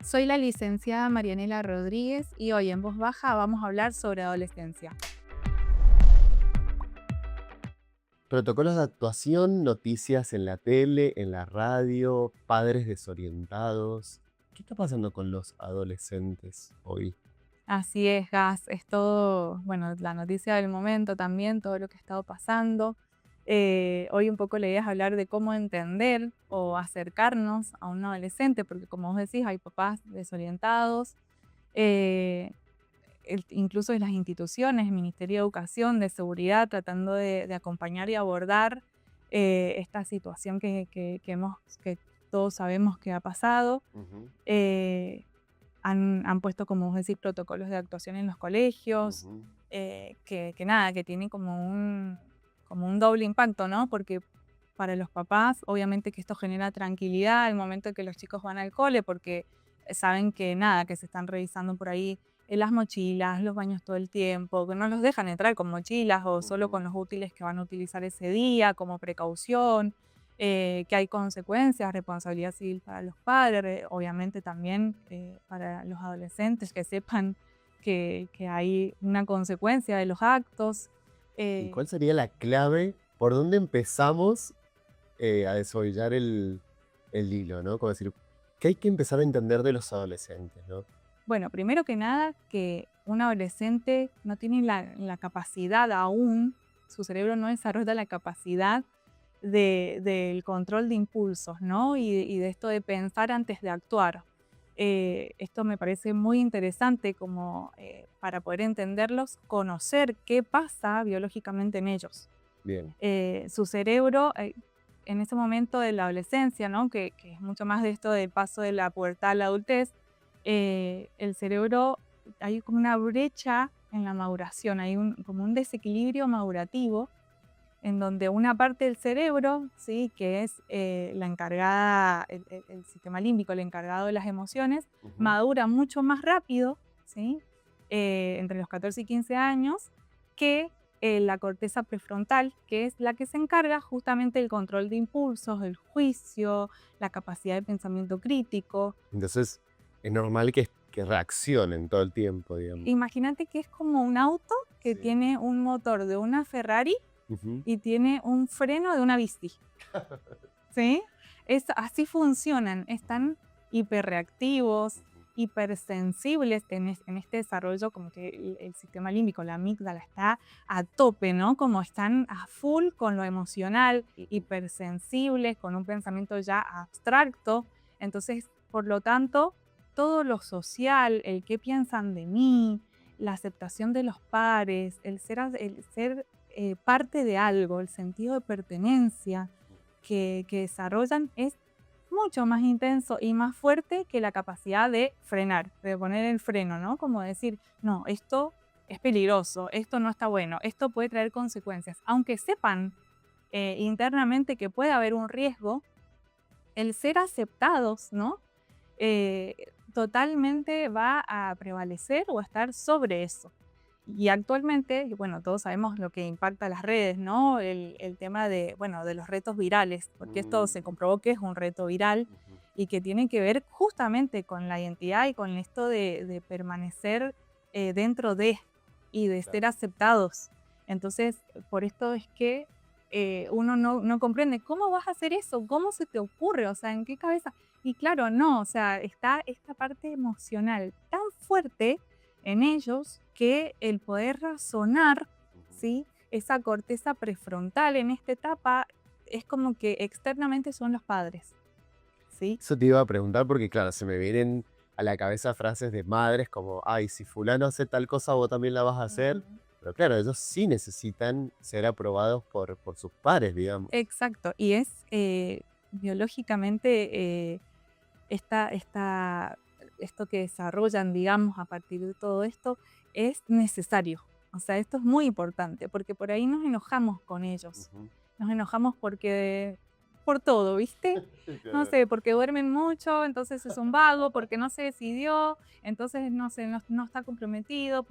Soy la licenciada Marianela Rodríguez y hoy en Voz Baja vamos a hablar sobre adolescencia. Protocolos de actuación, noticias en la tele, en la radio, padres desorientados. ¿Qué está pasando con los adolescentes hoy? Así es, Gas, es todo, bueno, la noticia del momento también, todo lo que ha estado pasando. Hoy un poco la idea es hablar de cómo entender o acercarnos a un adolescente, porque como vos decís, hay papás desorientados, eh, incluso en las instituciones, el Ministerio de Educación, de Seguridad, tratando de acompañar y abordar esta situación que todos sabemos que ha pasado. Ujú, Eh, han puesto, como vos decís, protocolos de actuación en los colegios, ujú. que nada, que tiene como un doble impacto, ¿no? Porque para los papás, obviamente que esto genera tranquilidad al momento de que los chicos van al cole, porque saben que nada, que se están revisando por ahí las mochilas, los baños todo el tiempo, que no los dejan entrar con mochilas o solo Ujú. con los útiles que van a utilizar ese día como precaución, que hay consecuencias, responsabilidad civil para los padres, obviamente también para los adolescentes, que sepan que hay una consecuencia de los actos. ¿Y eh, cuál sería la clave? ¿Por dónde empezamos a desollar el hilo, ¿no? Como decir, ¿qué hay que empezar a entender de los adolescentes, ¿no? Bueno, primero que nada, que un adolescente no tiene la capacidad aún, su cerebro no desarrolla la capacidad del control de impulsos, ¿no? Y de esto de pensar antes de actuar. Esto me parece muy interesante como para poder entenderlos, conocer qué pasa biológicamente en ellos. Bien. Su cerebro, en ese momento de la adolescencia, ¿no? Que es mucho más de esto del paso de la pubertad a la adultez, el cerebro, hay como una brecha en la maduración, hay como un desequilibrio madurativo en donde una parte del cerebro, ¿sí? Que es la encargada, el sistema límbico, el encargado de las emociones, Ujú. madura mucho más rápido, ¿sí? Entre los 14 y 15 años, que la corteza prefrontal, que es la que se encarga justamente del control de impulsos, el juicio, la capacidad de pensamiento crítico. Entonces, es normal que reaccionen todo el tiempo, digamos. Imagínate que es como un auto que Sí. tiene un motor de una Ferrari Ujú. y tiene un freno de una bici. ¿Sí? Así funcionan, están hiperreactivos, Ujú. hipersensibles en este desarrollo, como que el sistema límbico, la amígdala está a tope, ¿no? Como están a full con lo emocional, Ujú. hipersensibles, con un pensamiento ya abstracto. Entonces, por lo tanto, todo lo social, el qué piensan de mí, la aceptación de los pares, el ser parte de algo, el sentido de pertenencia, que desarrollan es mucho más intenso y más fuerte que la capacidad de frenar, de poner el freno, ¿no? Como decir, no, esto es peligroso, esto no está bueno, esto puede traer consecuencias. Aunque sepan internamente que puede haber un riesgo, el ser aceptados, ¿no? Eh, Totalmente va a prevalecer o a estar sobre eso. Y actualmente, y bueno, todos sabemos lo que impacta las redes, ¿no? El tema de, bueno, de los retos virales, porque esto Mm. se comprobó que es un reto viral Ujú. y que tiene que ver justamente con la identidad y con esto de permanecer dentro de y de Claro. ser aceptados. Entonces, por esto es que uno no comprende, ¿cómo vas a hacer eso? ¿Cómo se te ocurre? O sea, ¿en qué cabeza? Y claro, no, o sea, está esta parte emocional tan fuerte en ellos que el poder razonar, Ujú. ¿sí? Esa corteza prefrontal en esta etapa es como que externamente son los padres, ¿sí? Eso te iba a preguntar porque, claro, se me vienen a la cabeza frases de madres como, ay, si fulano hace tal cosa, vos también la vas a hacer. Ujú. Pero claro, ellos sí necesitan ser aprobados por sus pares, digamos. Exacto, y es biológicamente esto que desarrollan, digamos, a partir de todo esto, es necesario. O sea, esto es muy importante, porque por ahí nos enojamos con ellos. Ujú. Nos enojamos porque, por todo, ¿viste? No Claro. sé, porque duermen mucho, entonces es un vago, porque no se decidió, entonces no sé, no está comprometido,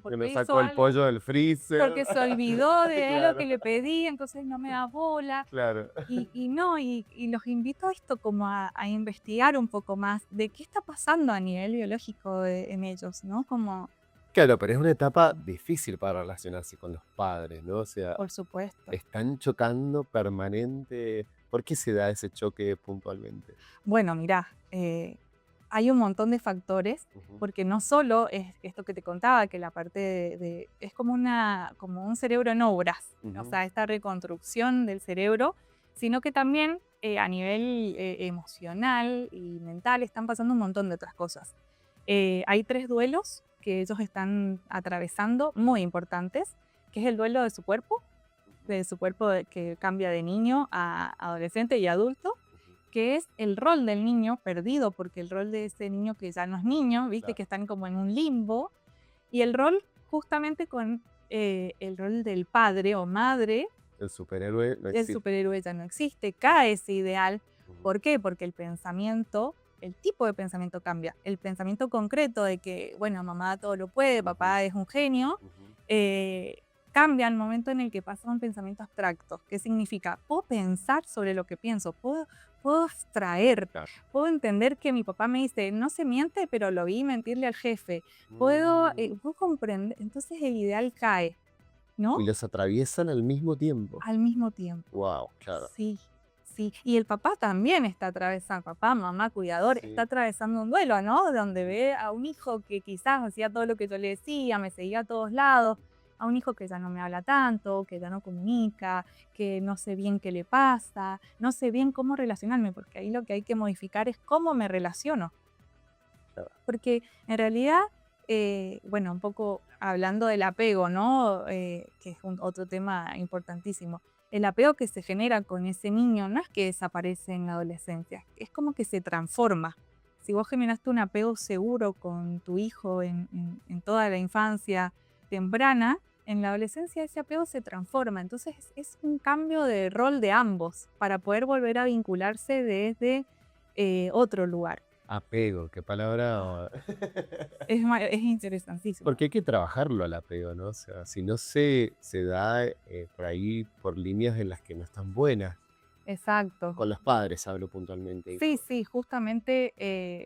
Que me porque hizo sacó el algo, pollo del freezer. porque se olvidó de algo que Claro, le pedí, entonces no me da bola. claro. Y no, y los invito a esto como a investigar un poco más de qué está pasando a nivel biológico en ellos, ¿no? Como, Claro, pero es una etapa difícil para relacionarse con los padres, ¿no? O sea, por supuesto. están chocando permanente. ¿Por qué se da ese choque puntualmente? Bueno, mirá, hay un montón de factores, Ujú, porque no solo es esto que te contaba, que la parte es como como un cerebro en obras, o ujú, sea, esta reconstrucción del cerebro, sino que también a nivel emocional y mental están pasando un montón de otras cosas. Hay 3 duelos que ellos están atravesando, muy importantes, que es el duelo ujú, de su cuerpo que cambia de niño a adolescente y adulto, ujú. que es el rol del niño perdido, porque el rol de ese niño que ya no es niño, viste que Claro. están como en un limbo, y el rol justamente con el rol del padre o madre, El superhéroe no el existe. superhéroe ya no existe, cae ese ideal. Ujú, ¿Por qué? Porque el pensamiento, el tipo de pensamiento cambia. El pensamiento concreto de que, bueno, mamá todo lo puede, ujú, papá es un genio, ujú. eh, cambia al momento en el que pasa a un pensamiento abstracto. ¿Qué significa? Puedo pensar sobre lo que pienso, puedo abstraer, Claro. puedo entender que mi papá me dice, no se miente, pero lo vi mentirle al jefe. Mm. Puedo comprender, entonces el ideal cae, ¿no? Y los atraviesan al mismo tiempo. Al mismo tiempo. Wow, claro. Sí, sí. Y el papá también está atravesando, papá, mamá, cuidador, está Sí. atravesando un duelo, ¿no? Donde Ujú, ve a un hijo que quizás hacía todo lo que yo le decía, me seguía a todos lados, a un hijo que ya no me habla tanto, que ya no comunica, que no sé bien qué le pasa, no sé bien cómo relacionarme, porque ahí lo que hay que modificar es cómo me relaciono. claro. Porque en realidad, bueno, un poco hablando del apego, ¿no? Que es otro tema importantísimo. El apego que se genera con ese niño no es que desaparece en la adolescencia, es como que se transforma. Si vos generaste un apego seguro con tu hijo en toda la infancia temprana, en la adolescencia ese apego se transforma. Entonces es un cambio de rol de ambos para poder volver a vincularse desde otro lugar. Apego, qué palabra. Es interesantísimo. Porque hay que trabajarlo al apego, ¿no? O sea, si no se da por ahí por líneas en las que no están buenas. Exacto. Con los padres hablo puntualmente. Sí, sí, justamente,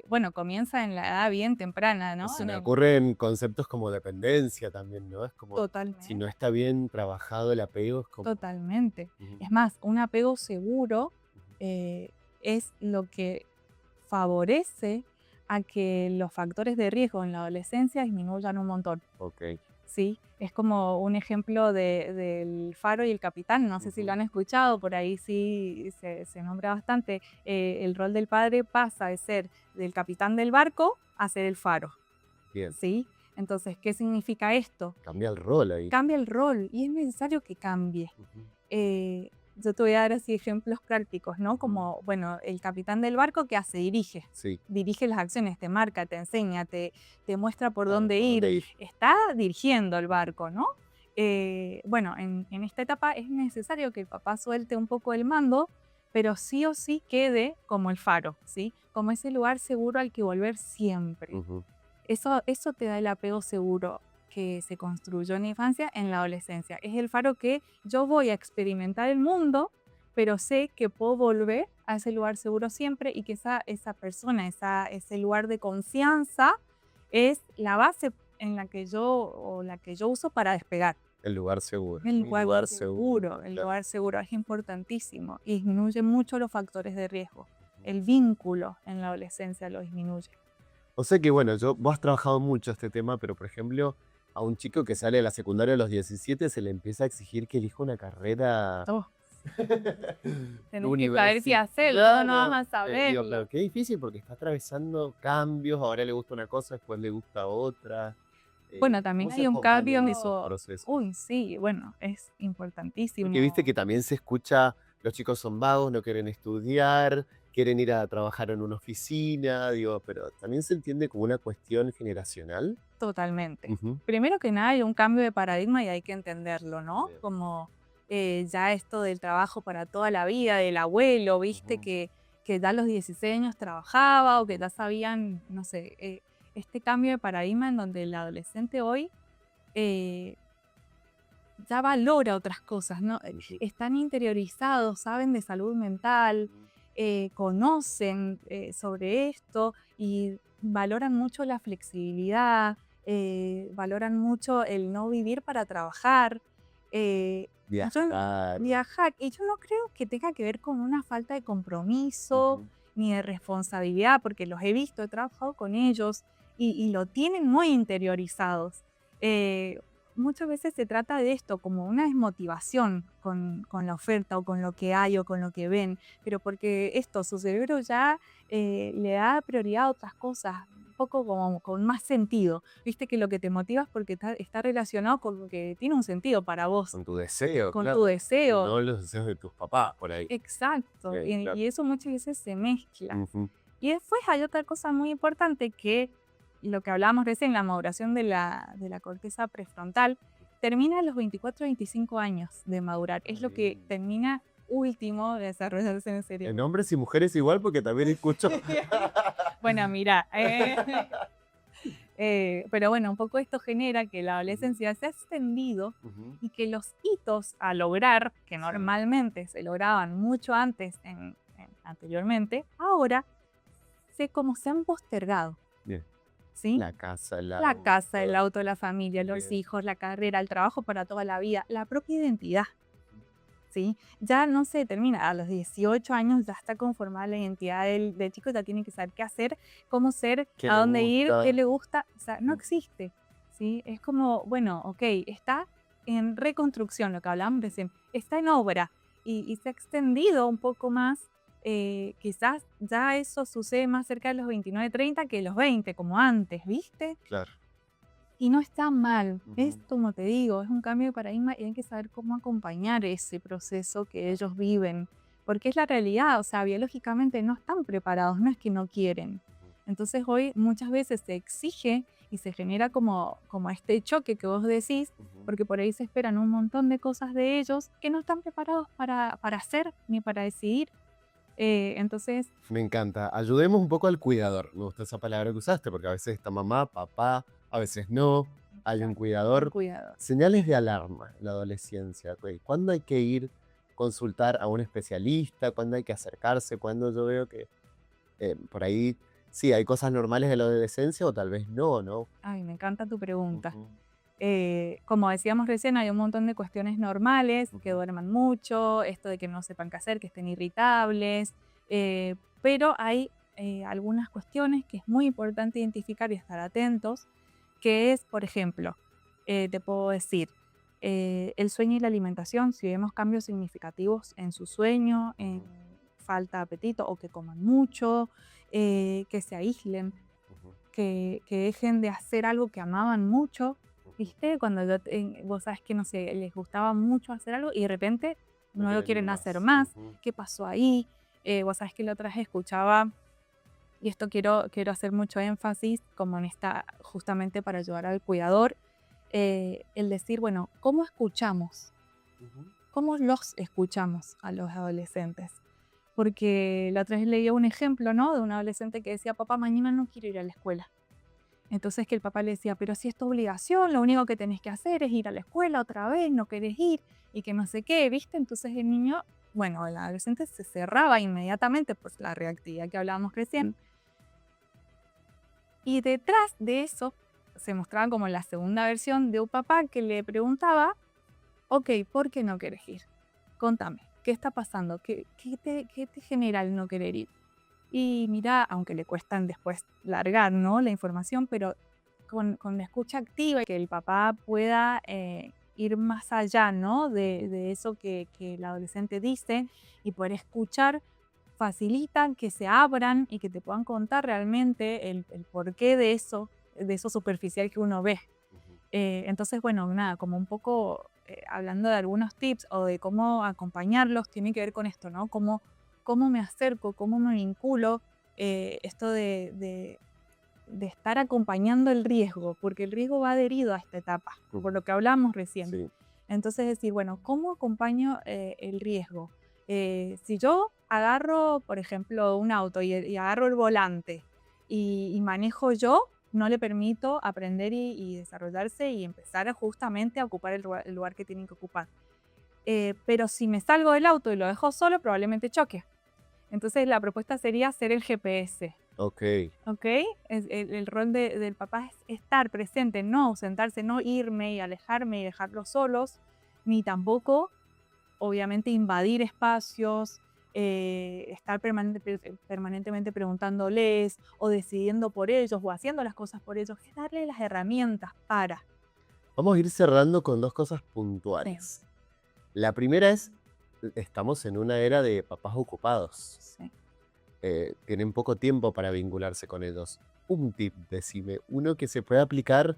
bueno, comienza en la edad bien temprana, ¿no? Se me ocurren conceptos como dependencia también, ¿no? Es como, si no Totalmente, está bien trabajado el apego, es como... totalmente. Ujú, Es más, un apego seguro ujú. es lo que favorece a que los factores de riesgo en la adolescencia disminuyan un montón. Ok. Sí, es como un ejemplo del Faro y el Capitán, no sé si lo Ujú, han escuchado, por ahí sí se nombra bastante. El rol del padre pasa de ser del capitán del barco a ser el faro, bien. ¿sí? Entonces, ¿qué significa esto? Cambia el rol ahí. Cambia el rol y es necesario que cambie. Ujú, Yo te voy a dar así ejemplos prácticos, ¿no? ujú. Como, bueno, el capitán del barco que hace, dirige. Sí, Dirige las acciones, te marca, te enseña, te muestra por claro, dónde ¿por ir. dónde ir? Está dirigiendo el Ujú, barco, ¿no? Bueno, en esta etapa es necesario que el papá suelte un poco el mando, pero sí o sí quede como el faro, ¿sí? Como ese lugar seguro al que volver siempre. ujú. Eso te da el apego seguro que se construyó en la infancia, en la adolescencia. Es el faro que yo voy a experimentar el mundo, pero sé que puedo volver a ese lugar seguro siempre y que esa persona, ese lugar de confianza es la base en la que yo o la que yo uso para despegar. El lugar seguro. El Mi lugar lugar seguro. seguro, el Claro. lugar seguro es importantísimo y disminuye mucho los factores de riesgo. Ujú. El vínculo en la adolescencia lo disminuye. O sea que, bueno, vos has trabajado mucho este tema, pero por ejemplo, a un chico que sale de la secundaria a los 17 se le empieza a exigir que elija una carrera Oh, tenés que saber si hacerlo, no, no universitaria. vas a Digo, saberlo. claro, qué difícil porque está atravesando cambios, ahora le gusta una cosa, después le gusta otra. Bueno, ¿Cómo también se hay un cambio acompañan esos tipo, procesos? uy, sí, bueno, es Porque viste importantísimo. que también se escucha, los chicos son vagos, no quieren estudiar, quieren ir a trabajar en una oficina, digo, pero también se entiende como una cuestión generacional. Totalmente. Ujú, Primero que nada hay un cambio de paradigma y hay que entenderlo, ¿no? bien. Como ya esto del trabajo para toda la vida, del abuelo, viste, Ujú. que ya a los 16 años trabajaba o que ya sabían, no sé, este cambio de paradigma en donde el adolescente hoy eh, ya valora otras cosas, ¿no? Ujú. Están interiorizados, saben de salud mental, Ujú. conocen sobre esto y valoran mucho la flexibilidad, valoran mucho el no vivir para trabajar. Yo Viajar. viajar, y yo no creo que tenga que ver con una falta de compromiso Ujú. ni de responsabilidad, porque los he visto, he trabajado con ellos y lo tienen muy interiorizados. Eh, Muchas veces se trata de esto, como una desmotivación con la oferta o con lo que hay o con lo que ven, pero porque esto, su cerebro ya le da prioridad a otras cosas, un poco como con más sentido. Viste que lo que te motiva es porque está relacionado con lo que tiene un sentido para vos, Con tu deseo, con tu claro. deseo. No los deseos de tus papás por ahí. Exacto, Ok, claro. y eso muchas veces se mezcla. Ujú. Y después hay otra cosa muy importante que lo que hablábamos recién, la maduración de la corteza prefrontal, termina a los 24 25 años de madurar. Ah, Es lo que bien. termina último de desarrollarse en el En cerebro. hombres y mujeres igual, porque también escucho. Bueno, mira, pero bueno, un poco esto genera que la Ujú. adolescencia se ha extendido Ujú. y que los hitos a lograr, que Sí. normalmente se lograban mucho antes anteriormente, ahora como se han postergado, Bien. ¿sí? La casa, el La casa, el auto. auto, la familia, los Bien. hijos, la carrera, el trabajo para toda la vida, la propia identidad, Ujú. ¿sí? Ya no se determina, a los 18 años ya está conformada la identidad del chico, ya tiene que saber qué hacer, cómo ser, ¿Qué a le dónde ir, qué gusta? le gusta, o sea, no Ujú. existe, ¿sí? Es como, bueno, ok, está en reconstrucción, lo que hablábamos recién, está en obra y se ha extendido un poco más. Quizás ya eso sucede más cerca de los 29 30 que los 20 como antes, ¿viste? Claro. Y no está mal, es Ujú. como te digo, es un cambio de paradigma y hay que saber cómo acompañar ese proceso que ellos viven, porque es la realidad, o sea, biológicamente no están preparados, no es que no quieren. Ujú. Entonces hoy muchas veces se exige y se genera como este choque que vos decís, Ujú. porque por ahí se esperan un montón de cosas de ellos que no están preparados para hacer ni para decidir. Entonces, Me encanta. Ayudemos un poco al cuidador. Me gusta esa palabra que usaste, porque a veces está mamá, papá, a veces no. Hay un un cuidador. cuidado. Señales de alarma en la adolescencia. Ok, ¿cuándo hay que ir consultar a un especialista? ¿Cuándo hay que acercarse? ¿Cuándo yo veo que por ahí sí hay cosas normales de la adolescencia o tal vez no, ¿no? Ay, me encanta tu pregunta. Ujú. Como decíamos recién, hay un montón de cuestiones normales, que Ujú. duerman mucho, esto de que no sepan qué hacer, que estén irritables, pero hay algunas cuestiones que es muy importante identificar y estar atentos, que es, por ejemplo, te puedo decir, el sueño y la alimentación, si vemos cambios significativos en su sueño, en Ujú. falta de apetito o que coman mucho, que se aíslen, Ujú. que dejen de hacer algo que amaban mucho, Ujú. ¿viste? Cuando vos sabes que, no sé, les gustaba mucho hacer algo y de repente No no lo quieren quieren hacer más. más. Ujú. ¿Qué pasó ahí? Vos sabés que la otra vez escuchaba, y esto quiero hacer mucho énfasis, como en esta, justamente para ayudar al cuidador, el decir, bueno, ¿cómo escuchamos? Ujú. ¿Cómo los escuchamos a los adolescentes? Porque la otra vez leía un ejemplo, ¿no? De un adolescente que decía, papá, mañana no quiero ir a la escuela. Entonces que el papá le decía, pero si es tu obligación, lo único que tenés que hacer es ir a la escuela otra vez, no querés ir y que no sé qué, ¿viste? Entonces el niño, bueno, el adolescente se cerraba inmediatamente por la reactividad que hablábamos recién. Y detrás de eso se mostraba como la segunda versión de un papá que le preguntaba, ok, ¿por qué no querés ir? Contame, ¿qué está pasando? ¿Qué te genera el no querer ir? Y mira, aunque le cuestan después largar, ¿no? La información, pero con la escucha activa y que el papá pueda ir más allá, ¿no? De eso que el adolescente dice y poder escuchar, facilitan que se abran y que te puedan contar realmente el porqué de eso superficial que uno ve. Ujú. Entonces, bueno, nada, como un poco hablando de algunos tips o de cómo acompañarlos, tiene que ver con esto, ¿no? Cómo me acerco, cómo me vinculo, esto de estar acompañando el riesgo, porque el riesgo va adherido a esta etapa, por Ujú. lo que hablamos recién. Sí. Entonces decir, bueno, ¿cómo acompaño el riesgo? Si yo agarro, por ejemplo, un auto y agarro el volante y manejo yo, no le permito aprender y desarrollarse y empezar justamente a ocupar el lugar que tienen que ocupar. Pero si me salgo del auto y lo dejo solo, probablemente choque. Entonces la propuesta sería ser el GPS. Ok. ¿Ok? El rol del papá es estar presente, no ausentarse, no irme y alejarme y dejarlos solos, ni tampoco, obviamente, invadir espacios, estar permanentemente preguntándoles o decidiendo por ellos o haciendo las cosas por ellos, es darle las herramientas para. Vamos a ir cerrando con dos cosas Sí. puntuales. La primera es, estamos en una era de papás ocupados. Sí. Tienen poco tiempo para vincularse con ellos. Un tip, decime, uno que se puede aplicar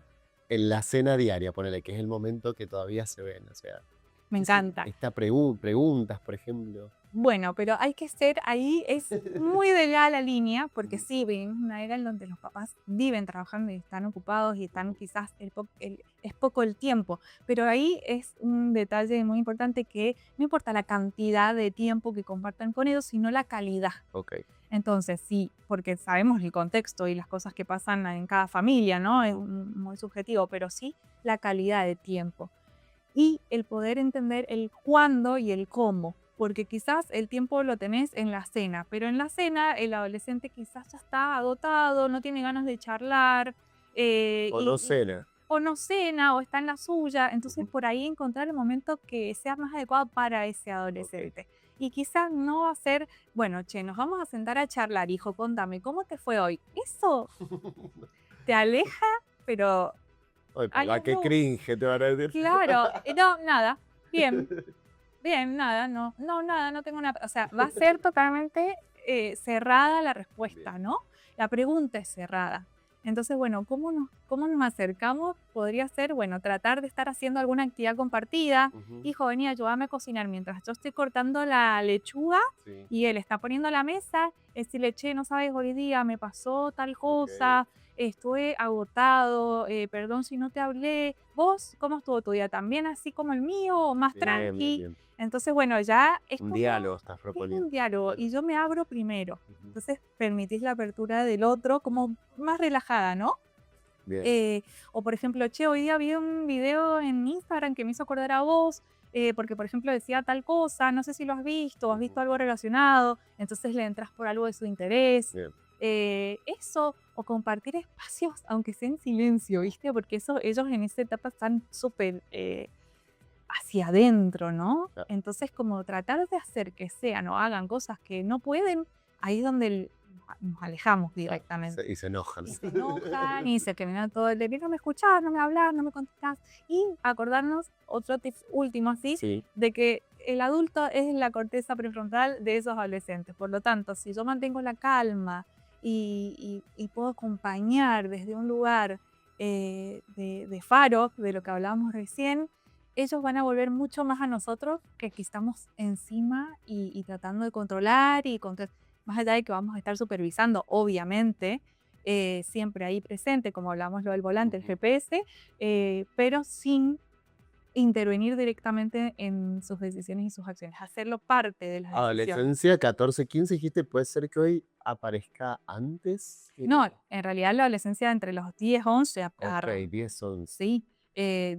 en la cena diaria, ponele, que es el momento que todavía se ven. O sea, Me encanta. preguntas, por ejemplo. Bueno, pero hay que ser ahí, es muy delgada la línea, porque sí, vivimos una era en donde los papás viven trabajando y están ocupados y están quizás, es poco el tiempo, pero ahí es un detalle muy importante que no importa la cantidad de tiempo que compartan con ellos, sino la calidad. Ok. Entonces, sí, porque sabemos el contexto y las cosas que pasan en cada familia, ¿no? Es muy subjetivo, pero sí la calidad de tiempo. Y el poder entender el cuándo y el cómo, porque quizás el tiempo lo tenés en la cena, pero en la cena el adolescente quizás ya está agotado, no tiene ganas de charlar, O no cena. o no cena, o está en la suya, entonces por ahí encontrar el momento que sea más adecuado para ese adolescente. Y quizás no va a ser, bueno, che, nos vamos a sentar a charlar, hijo, contame, ¿cómo te fue hoy? Eso te aleja, pero Ay, a papá, los qué dos. cringe te van a decir. Claro, no, nada, bien, bien, nada, nada, no tengo nada, o sea, va a ser totalmente cerrada la respuesta, Bien. ¿no? La pregunta es cerrada. Entonces, bueno, cómo nos acercamos? Podría ser, bueno, tratar de estar haciendo alguna actividad compartida. Ujú. Hijo, vení, ayúdame a cocinar mientras yo estoy cortando la lechuga Sí. y él está poniendo la mesa. Decirle, che, no sabes, hoy día me pasó tal cosa, estuve agotado, perdón si no te hablé. ¿Vos cómo estuvo tu día? ¿También así como el mío o más Bien, bien, tranqui? bien. Entonces, bueno, ya es Un como diálogo estás es proponiendo. un diálogo Claro. y yo me abro primero. Ujú. Entonces permitís la apertura del otro como más relajada, ¿no? Bien. O por ejemplo, che, hoy día vi un video en Instagram que me hizo acordar a vos, porque por ejemplo decía tal cosa, no sé si lo has visto o has visto Ujú. algo relacionado, entonces le entras por algo de su interés. Bien. Eso, o compartir espacios, aunque sea en silencio, ¿viste? Porque eso, ellos en esa etapa están súper hacia adentro, ¿no? Claro. Entonces, como tratar de hacer que sean o hagan cosas que no pueden, ahí es donde nos alejamos directamente. Y se enojan. Y se enojan y se generan todo el de no me escuchás, no me hablas, no me contestás. Y acordarnos, otro tip último así, Sí. de que el adulto es la corteza prefrontal de esos adolescentes. Por lo tanto, si yo mantengo la calma y puedo acompañar desde un lugar de faro, de lo que hablábamos recién, ellos van a volver mucho más a nosotros que aquí estamos encima y tratando de controlar más allá de que vamos a estar supervisando, obviamente, siempre ahí presente, como hablamos lo del volante, el Ujú. GPS, pero sin intervenir directamente en sus decisiones y sus acciones, hacerlo parte de las decisiones. Adolescencia, 14, 15, dijiste, puede ser que hoy aparezca antes. No, en realidad la adolescencia entre los 10, 11 Ok, 10, 11. sí.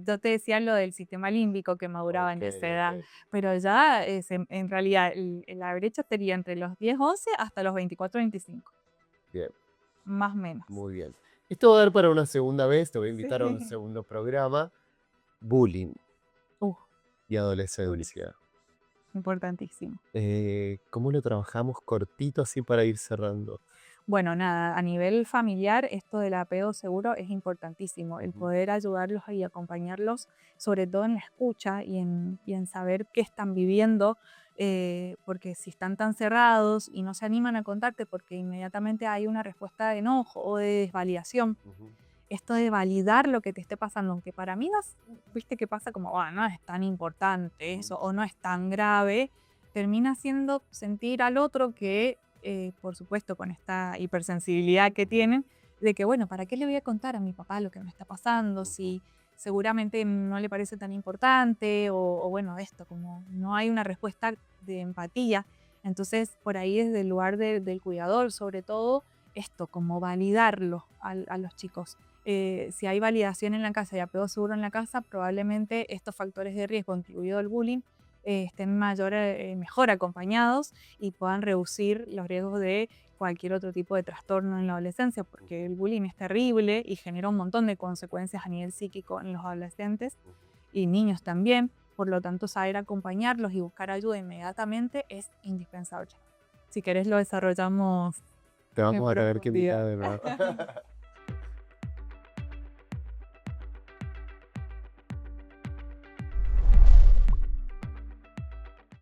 Yo te decía lo del sistema límbico que maduraba en Ok, esa edad, ok. pero ya en realidad la brecha sería entre los 10, 11 hasta los 24, 25, Bien, más o menos. muy bien. Esto va a dar para una segunda vez, te voy a invitar a un Sí. segundo programa. Bullying Uh, y adolescencia. Importantísimo. ¿Cómo lo trabajamos cortito así para ir cerrando? Bueno, nada, a nivel familiar, esto del apego seguro es importantísimo, el Ujú. poder ayudarlos y acompañarlos, sobre todo en la escucha y en saber qué están viviendo, porque si están tan cerrados y no se animan a contarte porque inmediatamente hay una respuesta de enojo o de desvalidación, Ujú. esto de validar lo que te esté pasando, aunque para mí viste que pasa como, no es tan importante eso o no es tan grave, termina haciendo sentir al otro que, por supuesto, con esta hipersensibilidad que tienen, de que, bueno, ¿para qué le voy a contar a mi papá lo que me está pasando? Ujú. seguramente no le parece tan importante o bueno, esto, como no hay una respuesta de empatía. Entonces, por ahí desde el lugar del cuidador, sobre todo, esto, como validarlo a los chicos. Si hay validación en la casa y apego seguro en la casa, probablemente estos factores de riesgo, incluido el bullying, estén mejor acompañados y puedan reducir los riesgos de cualquier otro tipo de trastorno en la adolescencia, porque el bullying es terrible y genera un montón de consecuencias a nivel psíquico en los adolescentes y niños también. Por lo tanto, saber acompañarlos y buscar ayuda inmediatamente es indispensable. Si querés lo desarrollamos Te en vamos a tener que profundidad. invitar de nuevo.